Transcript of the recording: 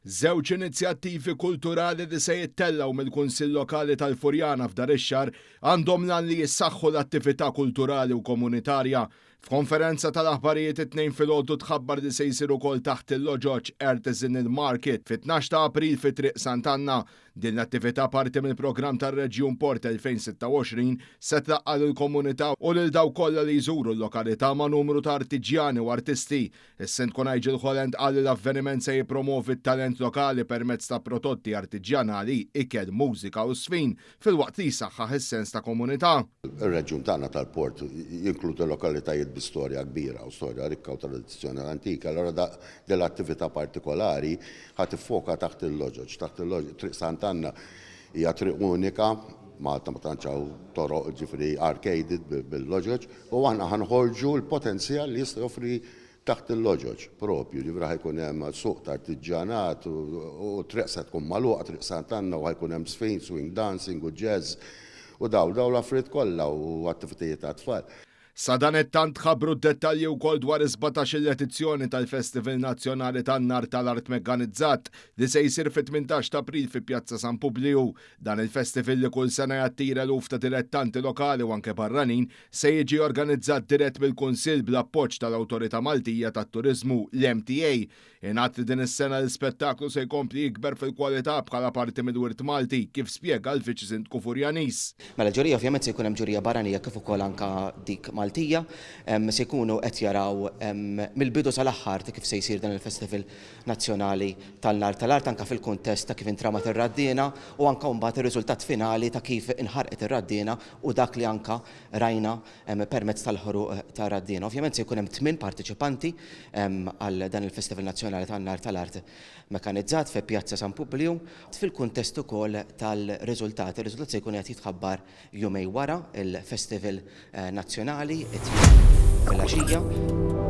Żewġ inizjattivi kulturali li se jittellaw mill-Kunsill Lokali tal-Furjana f'dar ix-xahar għandhom lan li jissaħħu l-attività kulturali u komunitarja. F'konferenza tal-aħbarijiet it-tnejn filgħodu tħabbar li se jsir ukoll taħt il-Loġoġ Artisanal Market fit-12 ta' April fi Triq Sant'Anna. Din l-attività parti mill-programm tar-Reġjun Port 2026 se tlaqqal il-komunità u lil dawk kollha li jżuru l-lokalità ma' numru ta' artiġjani u artisti. Is-Sint Nigel Holland qal li l-avveniment se jippromovi t-talent lokali permezz ta' prodotti artiġjanali, ikel, mużika u sfin fil-waqt li jsaħħaħ is-sens ta' komunità. Ir-reġjun tagħna tal-port jinkludu lokalitajiet bi storja kbira u storja rikka u tradizzjoni antika. Allora dell-attività partikolari ħadd iffoka taħt il-Loġoġ, taħt il-Loġoġ Triq Sant'Anna hija triq unika. Malta ma tantxaw toroq ġifri arcaded bil-Loġoġ u aħna ħanħorġu l-potenzjal li jista' joffri taħt il-Loġoġ propju, ġifri ħajkun hemm suq ta' artiġjanat u triq se tkun magħluqa Triq Sant'Anna u ħajkun hemm swing, swing dancing u jazz u daw l-affarijiet kollha u attivitajiet ta' tfal. Sa dan it-tant ħabbru d-dettalji wkoll dwar 17-il edizzjoni tal-Festival Nazzjonali tan-Nar tal-Art Mekkanizzat li se jsir fit-18 ta' April fi Pjazza San Publiu. Dan il-festival li kull sena jattira eluf ta' dilettanti lokali u anke barranin se jiġi organizzat dirett mill-Kunsill bl-appoġġ tal-Awtorità Maltija tat-Turiżmu l-MTA. Ingħad li din is-sena l-spettaklu se jkompli jikber fil-kwalità bħala parti mill-Wirt Malti kif spjega l-Viċi Sindku Furjanis. Mela ġurija ovvjament se jkun hemm ġurija barranija kif ukoll anke dik Maltija se jkunu qed jaraw mill-bidu sal-aħħar ta' kif se jsir dan il-Festival Nazzjonali tal-Nar tal-Art anke fil-kuntest ta' kif intramat ir-raddiena u anke mbagħad ir-riżultat finali ta' kif inħarqet ir-raddiena u dak li anke rajna permezz tal-ħruq ta' raddiena. Ovvjament se jkun hemm 8 partiċipanti għal dan il-Festival Nazzjonali tan-Nar tal-Art Mekkanizzat fi Pjazza San Publiu fil-kuntest ukoll tal-riżultati. Ir-riżultat se jkun qed jitħabbar jumej wara il-Festival Nazzjonali fil-għaxija.